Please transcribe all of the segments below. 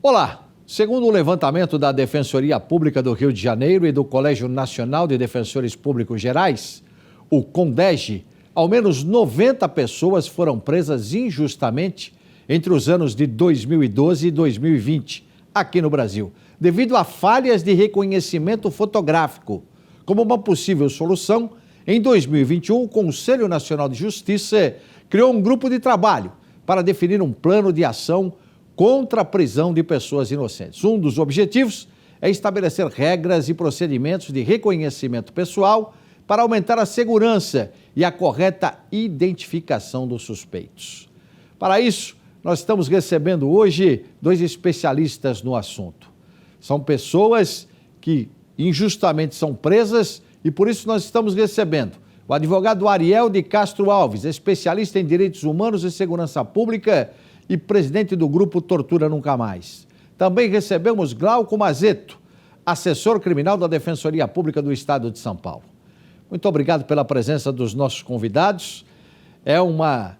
Olá! Segundo o levantamento da Defensoria Pública do Rio de Janeiro e do Colégio Nacional de Defensores Públicos Gerais, o CONDEG, ao menos 90 pessoas foram presas injustamente entre os anos de 2012 e 2020, aqui no Brasil, devido a falhas de reconhecimento fotográfico. Como uma possível solução, em 2021, o Conselho Nacional de Justiça criou um grupo de trabalho para definir um plano de ação contra a prisão de pessoas inocentes. Um dos objetivos é estabelecer regras e procedimentos de reconhecimento pessoal para aumentar a segurança e a correta identificação dos suspeitos. Para isso, nós estamos recebendo hoje 2 especialistas no assunto. São pessoas que injustamente são presas e por isso nós estamos recebendo o advogado Ariel de Castro Alves, especialista em direitos humanos e segurança pública e presidente do grupo Tortura Nunca Mais. Também recebemos Glauco Mazeto, assessor criminal da Defensoria Pública do Estado de São Paulo. Muito obrigado pela presença dos nossos convidados. É uma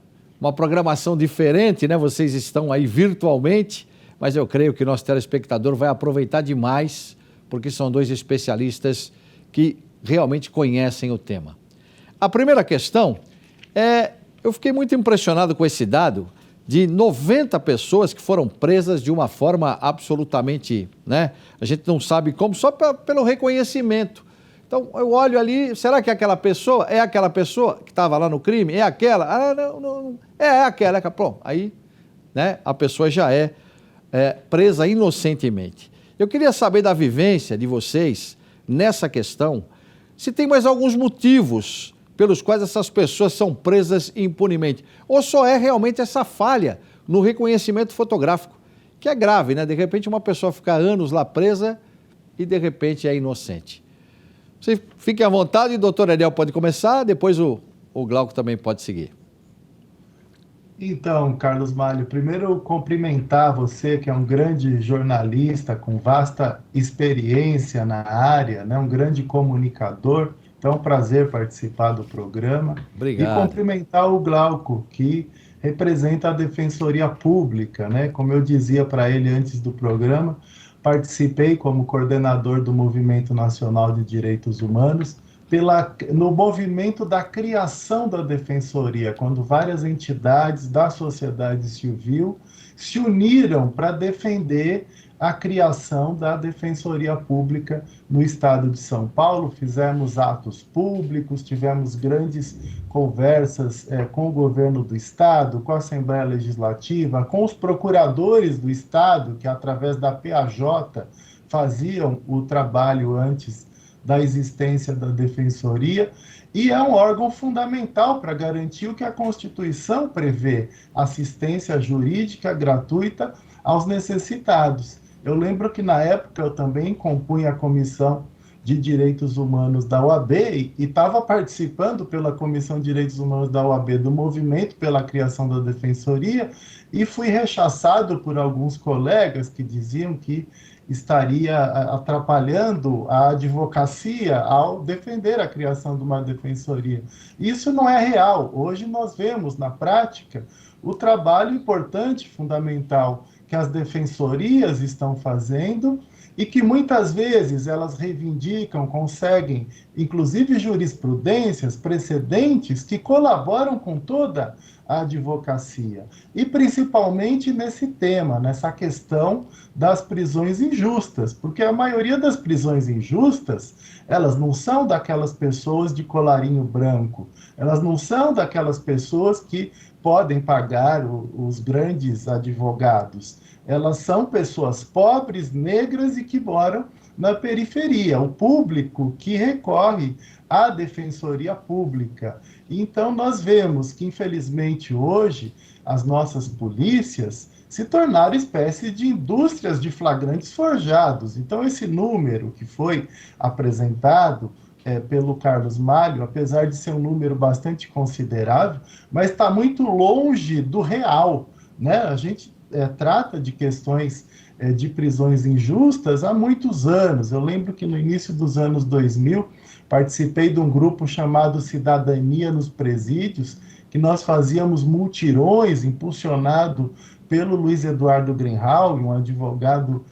programação diferente, né? Vocês estão aí virtualmente, mas eu creio que nosso telespectador vai aproveitar demais, porque são 2 especialistas que realmente conhecem o tema. A primeira questão é, eu fiquei muito impressionado com esse dado, de 90 pessoas que foram presas de uma forma absolutamente, né? A gente não sabe como, só pelo reconhecimento. Então, eu olho ali, será que é aquela pessoa? É aquela pessoa que estava lá no crime? É aquela? Ah, não. É aquela. Pronto, aí, né, a pessoa já é presa inocentemente. Eu queria saber da vivência de vocês nessa questão, se tem mais alguns motivos pelos quais essas pessoas são presas impunemente. Ou só é realmente essa falha no reconhecimento fotográfico, que é grave, né? De repente uma pessoa fica anos lá presa e de repente é inocente. Vocês fiquem à vontade, o doutor Ariel pode começar, depois o Glauco também pode seguir. Então, Carlos Malho, primeiro cumprimentar você, que é um grande jornalista com vasta experiência na área, né? Um grande comunicador. Então, é um prazer participar do programa. Obrigado. E cumprimentar o Glauco, que representa a Defensoria Pública, né? Como eu dizia para ele antes do programa, participei como coordenador do Movimento Nacional de Direitos Humanos no movimento da criação da Defensoria, quando várias entidades da sociedade civil se uniram para defender a criação da Defensoria Pública no Estado de São Paulo. Fizemos atos públicos, tivemos grandes conversas com o governo do Estado, com a Assembleia Legislativa, com os procuradores do Estado, que através da PAJ faziam o trabalho antes da existência da Defensoria, e é um órgão fundamental para garantir o que a Constituição prevê: assistência jurídica gratuita aos necessitados. Eu lembro que, na época, eu também compunha a Comissão de Direitos Humanos da OAB e estava participando pela Comissão de Direitos Humanos da OAB do movimento pela criação da Defensoria e fui rechaçado por alguns colegas que diziam que estaria atrapalhando a advocacia ao defender a criação de uma defensoria. Isso não é real. Hoje nós vemos, na prática, o trabalho importante, fundamental, que as defensorias estão fazendo e que muitas vezes elas reivindicam, conseguem, inclusive jurisprudências, precedentes que colaboram com toda a advocacia. E principalmente nesse tema, nessa questão das prisões injustas, porque a maioria das prisões injustas, elas não são daquelas pessoas de colarinho branco, elas não são daquelas pessoas que podem pagar os grandes advogados. Elas são pessoas pobres, negras e que moram na periferia, o público que recorre à Defensoria Pública. Então, nós vemos que, infelizmente, hoje, as nossas polícias se tornaram espécie de indústrias de flagrantes forjados. Então, esse número que foi apresentado pelo Carlos Malho, apesar de ser um número bastante considerável, mas está muito longe do real, né? A gente trata de questões de prisões injustas há muitos anos. Eu lembro que no início dos anos 2000, participei de um grupo chamado Cidadania nos Presídios, que nós fazíamos multirões impulsionado pelo Luiz Eduardo Greenhalgh, um advogado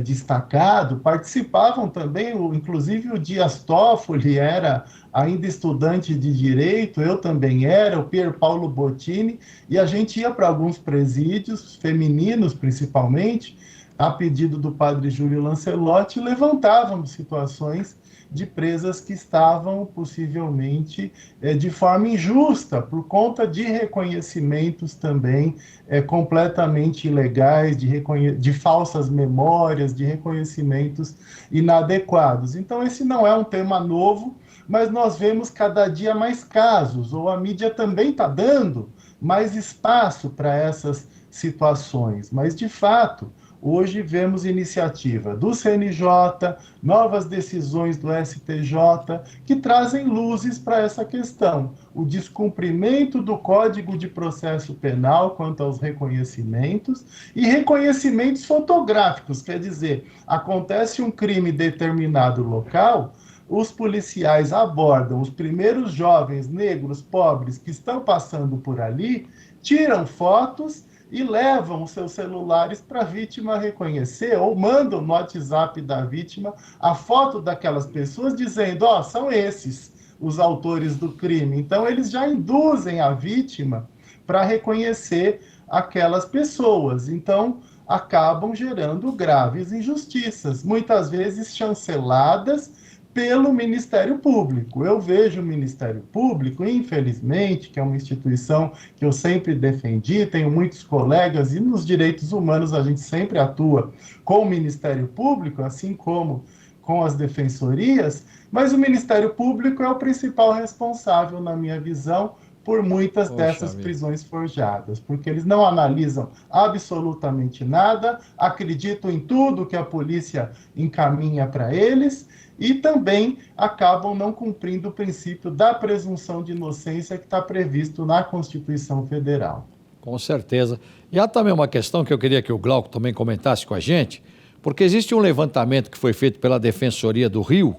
destacado. Participavam também, inclusive o Dias Toffoli era ainda estudante de Direito, eu também era, o Pier Paolo Bottini, e a gente ia para alguns presídios, femininos principalmente, a pedido do padre Júlio Lancelotti, levantávamos situações de presas que estavam possivelmente de forma injusta, por conta de reconhecimentos também completamente ilegais, de falsas memórias, de reconhecimentos inadequados. Então, esse não é um tema novo, mas nós vemos cada dia mais casos, ou a mídia também está dando mais espaço para essas situações. Mas, de fato, hoje vemos iniciativa do CNJ, novas decisões do STJ, que trazem luzes para essa questão. O descumprimento do Código de Processo Penal quanto aos reconhecimentos e reconhecimentos fotográficos, quer dizer, acontece um crime em determinado local, os policiais abordam os primeiros jovens negros pobres que estão passando por ali, tiram fotos e levam os seus celulares para a vítima reconhecer, ou mandam no WhatsApp da vítima a foto daquelas pessoas dizendo, são esses os autores do crime. Então, eles já induzem a vítima para reconhecer aquelas pessoas. Então, acabam gerando graves injustiças, muitas vezes chanceladas pelo Ministério Público. Eu vejo o Ministério Público, infelizmente, que é uma instituição que eu sempre defendi, tenho muitos colegas, e nos direitos humanos a gente sempre atua com o Ministério Público, assim como com as defensorias, mas o Ministério Público é o principal responsável, na minha visão, por muitas dessas prisões forjadas, porque eles não analisam absolutamente nada, acreditam em tudo que a polícia encaminha para eles, e também acabam não cumprindo o princípio da presunção de inocência que está previsto na Constituição Federal. Com certeza. E há também uma questão que eu queria que o Glauco também comentasse com a gente, porque existe um levantamento que foi feito pela Defensoria do Rio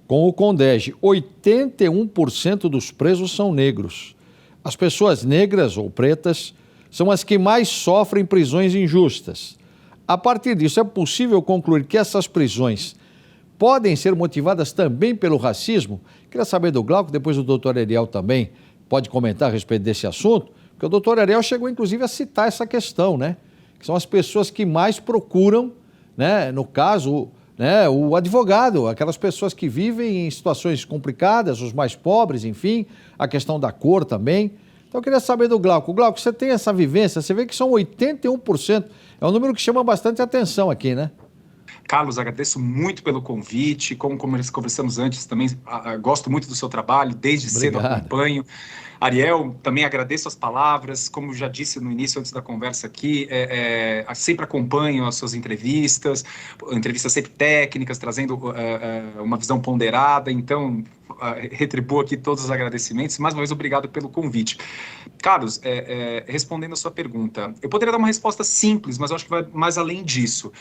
com o CONDEG. 81% dos presos são negros. As pessoas negras ou pretas são as que mais sofrem prisões injustas. A partir disso, é possível concluir que essas prisões podem ser motivadas também pelo racismo? Queria saber do Glauco, depois o doutor Ariel também pode comentar a respeito desse assunto, porque o doutor Ariel chegou inclusive a citar essa questão, né? Que são as pessoas que mais procuram, né, no caso, né, o advogado, aquelas pessoas que vivem em situações complicadas, os mais pobres, enfim, a questão da cor também. Então eu queria saber do Glauco. Glauco, você tem essa vivência, você vê que são 81%, é um número que chama bastante atenção aqui, né? Carlos, agradeço muito pelo convite, como conversamos antes também, gosto muito do seu trabalho, desde cedo acompanho. Ariel, também agradeço as palavras, como já disse no início, antes da conversa aqui, sempre acompanho as suas entrevistas sempre técnicas, trazendo uma visão ponderada, então retribuo aqui todos os agradecimentos, mais uma vez obrigado pelo convite. Carlos, respondendo a sua pergunta, eu poderia dar uma resposta simples, mas eu acho que vai mais além disso.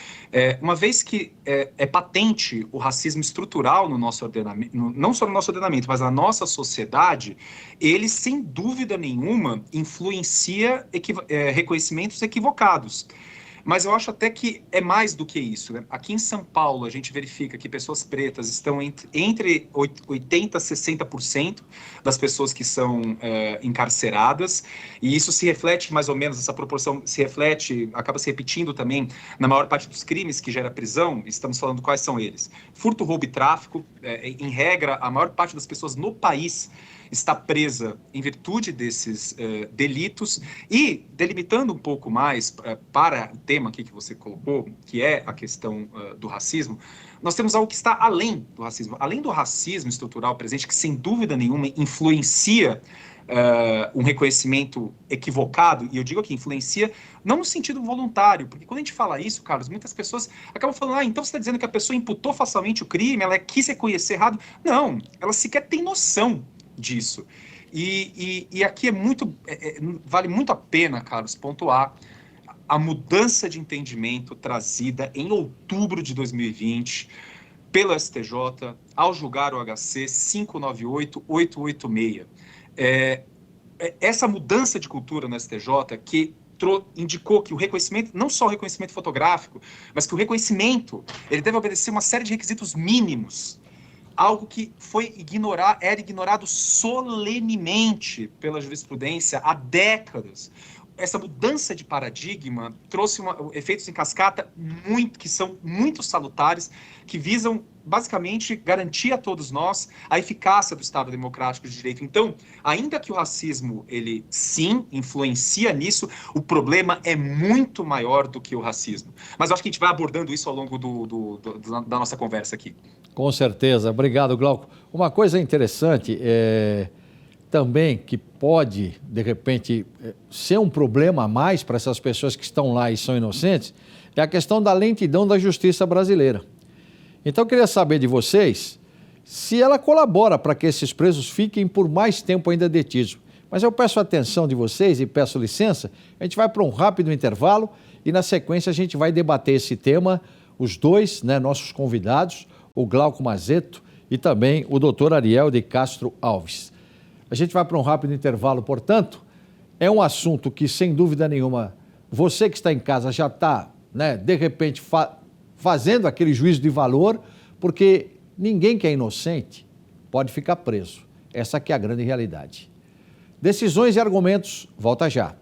Uma vez que é patente o racismo estrutural no nosso ordenamento, não só no nosso ordenamento, mas na nossa sociedade, ele, sem dúvida nenhuma, influencia reconhecimentos equivocados. Mas eu acho até que é mais do que isso, né? Aqui em São Paulo, a gente verifica que pessoas pretas estão entre 80% a 60% das pessoas que são encarceradas, e isso se reflete mais ou menos, essa proporção se reflete, acaba se repetindo também na maior parte dos crimes que gera prisão. Estamos falando quais são eles: furto, roubo e tráfico. Em regra, a maior parte das pessoas no país está presa em virtude desses delitos. E, delimitando um pouco mais para o tema aqui que você colocou, que é a questão do racismo, nós temos algo que está além do racismo. Além do racismo estrutural presente, que sem dúvida nenhuma influencia um reconhecimento equivocado, e eu digo aqui, influencia não no sentido voluntário, porque quando a gente fala isso, Carlos, muitas pessoas acabam falando, então você está dizendo que a pessoa imputou facilmente o crime, ela quis reconhecer errado. Não, ela sequer tem noção disso. E aqui vale muito a pena, Carlos, pontuar a mudança de entendimento trazida em outubro de 2020 pelo STJ ao julgar o HC 598-886. Essa mudança de cultura no STJ que indicou que o reconhecimento, não só o reconhecimento fotográfico, mas que o reconhecimento ele deve obedecer uma série de requisitos mínimos, algo que era ignorado solenemente pela jurisprudência há décadas. Essa mudança de paradigma trouxe efeitos em cascata que são muito salutares, que visam basicamente garantir a todos nós a eficácia do Estado Democrático de Direito. Então, ainda que o racismo, ele sim influencia nisso, o problema é muito maior do que o racismo. Mas eu acho que a gente vai abordando isso ao longo da nossa conversa aqui. Com certeza. Obrigado, Glauco. Uma coisa interessante também que pode, de repente, ser um problema a mais para essas pessoas que estão lá e são inocentes, é a questão da lentidão da justiça brasileira. Então, eu queria saber de vocês se ela colabora para que esses presos fiquem por mais tempo ainda detidos. Mas eu peço a atenção de vocês e peço licença, a gente vai para um rápido intervalo e, na sequência, a gente vai debater esse tema, os dois, nossos convidados, o Glauco Mazetto e também o doutor Ariel de Castro Alves. A gente vai para um rápido intervalo, portanto, é um assunto que, sem dúvida nenhuma, você que está em casa já está, de repente, fazendo aquele juízo de valor, porque ninguém que é inocente pode ficar preso. Essa aqui é a grande realidade. Decisões e argumentos, volta já.